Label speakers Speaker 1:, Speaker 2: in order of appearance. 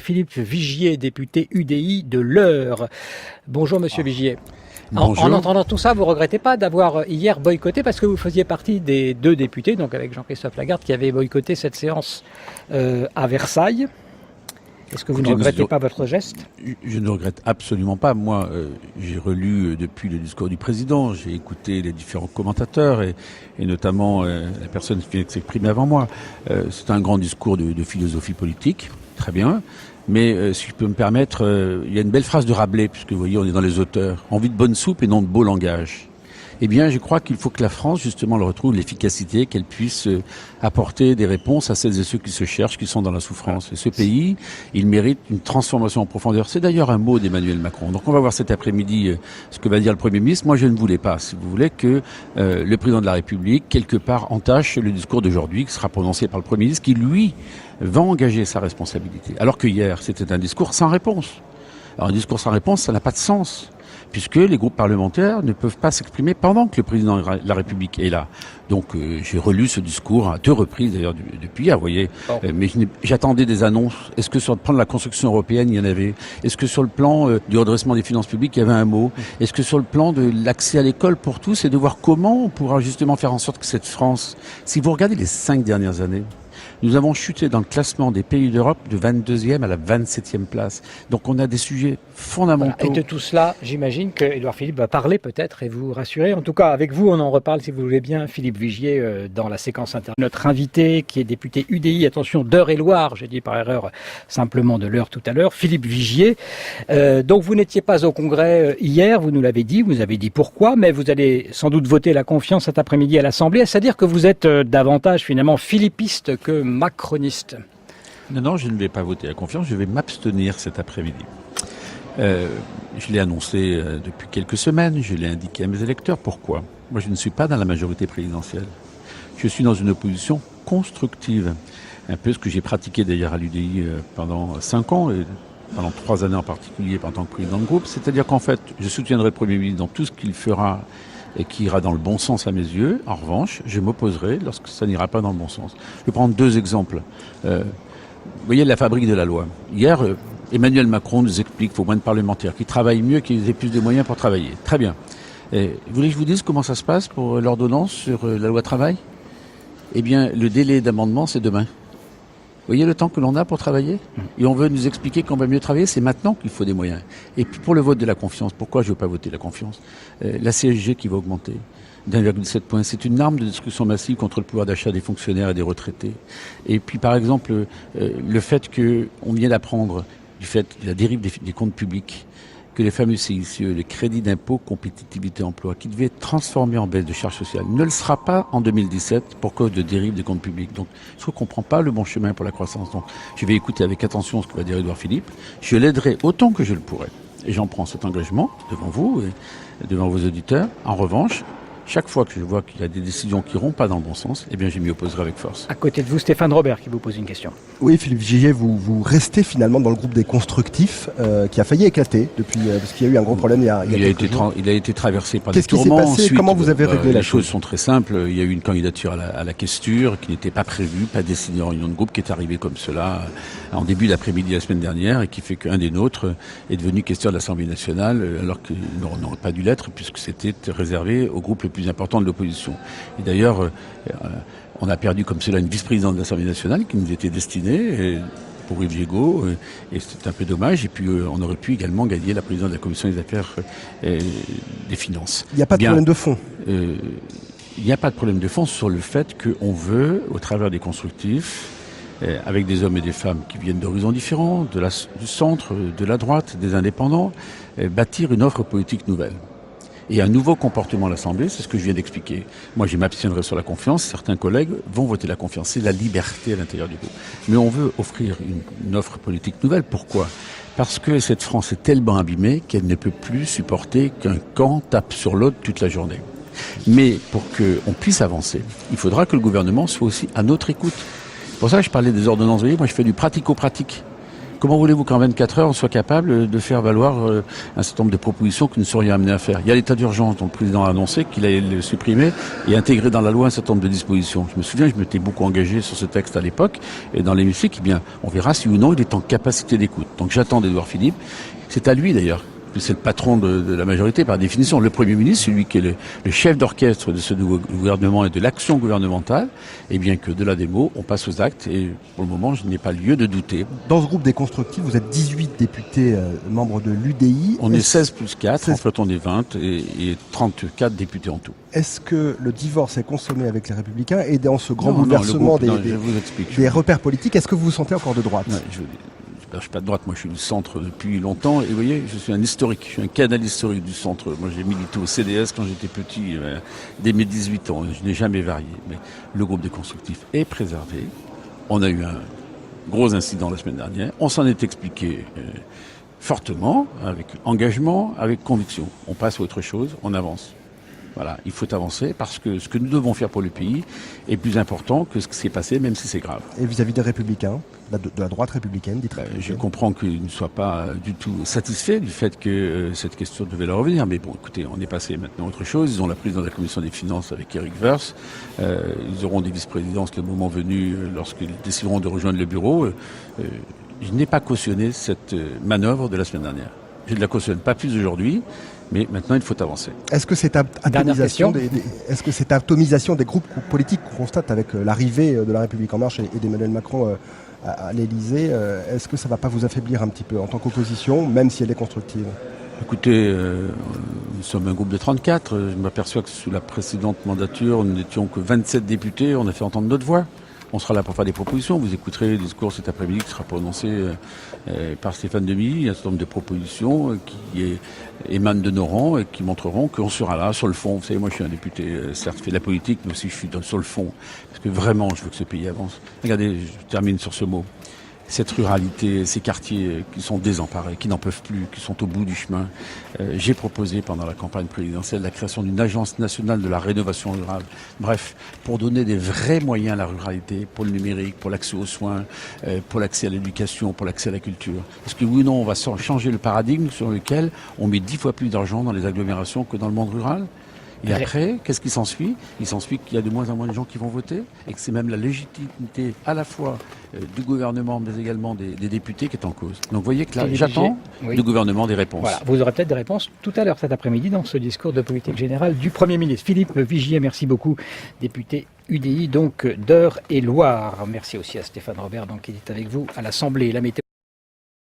Speaker 1: Philippe Vigier, député UDI de l'Eure. Bonjour Monsieur Vigier. En entendant tout ça, vous ne regrettez pas d'avoir hier boycotté, parce que vous faisiez partie des 2 députés, donc avec Jean-Christophe Lagarde, qui avaient boycotté cette séance à Versailles. Est-ce que vous ne regrettez pas votre geste ?
Speaker 2: Je ne regrette absolument pas. Moi, j'ai relu depuis le discours du président, j'ai écouté les différents commentateurs et notamment la personne qui vient de s'exprimer avant moi. C'est un grand discours de philosophie politique, très bien. Mais si je peux me permettre, il y a une belle phrase de Rabelais, puisque vous voyez, on est dans les auteurs. Envie de bonne soupe et non de beau langage. Eh bien, je crois qu'il faut que la France, justement, le retrouve l'efficacité, qu'elle puisse apporter des réponses à celles et ceux qui se cherchent, qui sont dans la souffrance. Et ce pays, il mérite une transformation en profondeur. C'est d'ailleurs un mot d'Emmanuel Macron. Donc on va voir cet après-midi ce que va dire le Premier ministre. Moi, je ne voulais pas, si vous voulez, que le président de la République, quelque part, entache le discours d'aujourd'hui qui sera prononcé par le Premier ministre, qui, lui, va engager sa responsabilité. Alors que hier, c'était un discours sans réponse. Alors un discours sans réponse, ça n'a pas de sens, puisque les groupes parlementaires ne peuvent pas s'exprimer pendant que le président de la République est là. Donc j'ai relu ce discours à 2 reprises d'ailleurs depuis hier, vous voyez. Mais j'attendais des annonces. Est-ce que sur le plan de la construction européenne, il y en avait ? Est-ce que sur le plan du redressement des finances publiques, il y avait un mot ? Est-ce que sur le plan de l'accès à l'école pour tous, et de voir comment on pourra justement faire en sorte que cette France, si vous regardez les 5 dernières années, nous avons chuté dans le classement des pays d'Europe de 22e à la 27e place. Donc on a des sujets fondamentaux.
Speaker 1: Voilà. Et de tout cela, j'imagine que Édouard Philippe va parler peut-être et vous rassurer. En tout cas, avec vous, on en reparle si vous voulez bien. Philippe Vigier, dans la séquence interne. Notre invité, qui est député UDI, attention, d'Eure-et-Loire, j'ai dit par erreur simplement de l'Eure tout à l'heure, Philippe Vigier. Donc vous n'étiez pas au Congrès hier, vous nous l'avez dit, vous avez dit pourquoi, mais vous allez sans doute voter la confiance cet après-midi à l'Assemblée, c'est-à-dire que vous êtes davantage finalement philippiste que macroniste.
Speaker 2: Non, je ne vais pas voter la confiance, je vais m'abstenir cet après-midi. Je l'ai annoncé depuis quelques semaines, je l'ai indiqué à mes électeurs. Pourquoi ? Moi, je ne suis pas dans la majorité présidentielle. Je suis dans une opposition constructive. Un peu ce que j'ai pratiqué d'ailleurs à l'UDI pendant 5 ans, et pendant 3 années en particulier en tant que président de groupe. C'est-à-dire qu'en fait, je soutiendrai le Premier ministre dans tout ce qu'il fera et qui ira dans le bon sens à mes yeux. En revanche, je m'opposerai lorsque ça n'ira pas dans le bon sens. Je vais prendre 2 exemples. Vous voyez la fabrique de la loi. Hier, Emmanuel Macron nous explique qu'il faut moins de parlementaires, qui travaillent mieux, qu'ils aient plus de moyens pour travailler. Très bien. Vous voulez que je vous dise comment ça se passe pour l'ordonnance sur la loi travail ? Eh bien, le délai d'amendement, c'est demain. Vous voyez le temps que l'on a pour travailler ? Et on veut nous expliquer qu'on va mieux travailler, c'est maintenant qu'il faut des moyens. Et puis pour le vote de la confiance, pourquoi je ne veux pas voter la confiance ? La CSG qui va augmenter d'1,7 point, c'est une arme de destruction massive contre le pouvoir d'achat des fonctionnaires et des retraités. Et puis par exemple, le fait qu'on vient d'apprendre du fait de la dérive des comptes publics, que les fameux CICE, les crédits d'impôt, compétitivité, emploi, qui devaient être transformés en baisse de charges sociales, ne le sera pas en 2017 pour cause de dérive des comptes publics. Donc, je trouve qu'on ne prend pas le bon chemin pour la croissance. Donc, je vais écouter avec attention ce que va dire Édouard Philippe. Je l'aiderai autant que je le pourrai. Et j'en prends cet engagement devant vous et devant vos auditeurs. En revanche, chaque fois que je vois qu'il y a des décisions qui ne iront pas dans le bon sens, eh bien, je m'y opposerai avec force.
Speaker 1: À côté de vous, Stéphane Robert qui vous pose une question.
Speaker 3: Oui, Philippe Vigier, vous restez finalement dans le groupe des constructifs qui a failli éclater depuis, parce qu'il y a eu un gros problème il y a quelques jours.
Speaker 2: Il a été traversé par
Speaker 3: des tourments. Qu'est-ce qui s'est passé ? Comment vous avez réglé la chose ?
Speaker 2: Les choses sont très simples. Il y a eu une candidature à la questure qui n'était pas prévue, pas destinée en réunion de groupe, qui est arrivée comme cela en début d'après-midi la semaine dernière et qui fait qu'un des nôtres est devenu questeur de l'Assemblée nationale alors qu'il n'aurait pas dû l'être puisque c'était réservé au groupe le plus important de l'opposition. Et d'ailleurs, on a perdu comme cela une vice-présidente de l'Assemblée nationale qui nous était destinée pour Yves Jégo, et c'est un peu dommage. Et puis on aurait pu également gagner la présidente de la Commission des affaires des finances.
Speaker 3: Il n'y a pas de problème de fond.
Speaker 2: Il n'y a pas de problème de fond sur le fait qu'on veut, au travers des constructifs, avec des hommes et des femmes qui viennent d'horizons différents, du centre, de la droite, des indépendants, bâtir une offre politique nouvelle. Et un nouveau comportement à l'Assemblée, c'est ce que je viens d'expliquer. Moi, je m'abstiendrai sur la confiance. Certains collègues vont voter la confiance. C'est la liberté à l'intérieur du groupe. Mais on veut offrir une offre politique nouvelle. Pourquoi ? Parce que cette France est tellement abîmée qu'elle ne peut plus supporter qu'un camp tape sur l'autre toute la journée. Mais pour qu'on puisse avancer, il faudra que le gouvernement soit aussi à notre écoute. C'est pour ça que je parlais des ordonnances. Vous voyez, moi, je fais du pratico-pratique. Comment voulez-vous qu'en 24 heures, on soit capable de faire valoir un certain nombre de propositions que nous serions amenés à faire? Il y a l'état d'urgence dont le président a annoncé qu'il allait le supprimer et intégrer dans la loi un certain nombre de dispositions. Je me souviens, je m'étais beaucoup engagé sur ce texte à l'époque et dans l'hémicycle, eh bien, on verra si ou non il est en capacité d'écoute. Donc j'attends d'Édouard Philippe. C'est à lui d'ailleurs. C'est le patron de la majorité par définition. Le Premier ministre, celui qui est le chef d'orchestre de ce nouveau gouvernement et de l'action gouvernementale, et bien que de là des mots, on passe aux actes et pour le moment, je n'ai pas lieu de douter.
Speaker 3: Dans ce groupe des constructifs, vous êtes 18 députés membres de l'UDI.
Speaker 2: On est 16 plus 4, 16... en fait on est 20 et 34 députés en tout.
Speaker 3: Est-ce que le divorce est consommé avec les Républicains et dans ce grand bouleversement des repères politiques, est-ce que vous vous sentez encore de droite?
Speaker 2: Je suis pas de droite, moi je suis du centre depuis longtemps et vous voyez, je suis un historique, je suis un canal historique du centre. Moi j'ai milité au CDS quand j'étais petit, dès mes 18 ans, je n'ai jamais varié. Mais le groupe des constructifs est préservé. On a eu un gros incident la semaine dernière, on s'en est expliqué fortement, avec engagement, avec conviction. On passe à autre chose, on avance. Voilà, il faut avancer parce que ce que nous devons faire pour le pays est plus important que ce qui s'est passé, même si c'est grave.
Speaker 3: Et vis-à-vis des Républicains, de la droite républicaine, dites
Speaker 2: je comprends qu'ils ne soient pas du tout satisfaits du fait que cette question devait leur revenir. Mais bon, écoutez, on est passé maintenant à autre chose. Ils ont la présidence de la Commission des Finances avec Éric Woerth. Ils auront des vice-présidences le moment venu lorsqu'ils décideront de rejoindre le bureau. Je n'ai pas cautionné cette manœuvre de la semaine dernière. Je ne la cautionne pas plus aujourd'hui. Mais maintenant, il faut avancer.
Speaker 3: Est-ce que cette atomisation des groupes politiques qu'on constate avec l'arrivée de La République En Marche et d'Emmanuel Macron à l'Élysée, est-ce que ça ne va pas vous affaiblir un petit peu en tant qu'opposition, même si elle est constructive?
Speaker 2: Écoutez, nous sommes un groupe de 34. Je m'aperçois que sous la précédente mandature, nous n'étions que 27 députés. On a fait entendre notre voix. On sera là pour faire des propositions. Vous écouterez le discours cet après-midi qui sera prononcé par Stéphane Demilly. Il y a un certain nombre de propositions qui émanent de nos rangs et qui montreront qu'on sera là sur le fond. Vous savez, moi je suis un député, certes, fait de la politique, mais aussi je suis sur le fond. Parce que vraiment, je veux que ce pays avance. Regardez, je termine sur ce mot. Cette ruralité, ces quartiers qui sont désemparés, qui n'en peuvent plus, qui sont au bout du chemin. J'ai proposé pendant la campagne présidentielle la création d'une agence nationale de la rénovation rurale. Bref, pour donner des vrais moyens à la ruralité, pour le numérique, pour l'accès aux soins, pour l'accès à l'éducation, pour l'accès à la culture. Parce que oui ou non, on va changer le paradigme sur lequel on met 10 fois plus d'argent dans les agglomérations que dans le monde rural. Et après, qu'est-ce qui s'ensuit? Il s'ensuit qu'il y a de moins en moins de gens qui vont voter et que c'est même la légitimité à la fois du gouvernement mais également des députés qui est en cause. Donc vous voyez que là, j'attends du gouvernement des réponses.
Speaker 1: Voilà, vous aurez peut-être des réponses tout à l'heure cet après-midi dans ce discours de politique générale du Premier ministre. Philippe Vigier, merci beaucoup, député UDI donc d'Eure-et-Loir. Merci aussi à Stéphane Robert donc, qui est avec vous à l'Assemblée. La météo.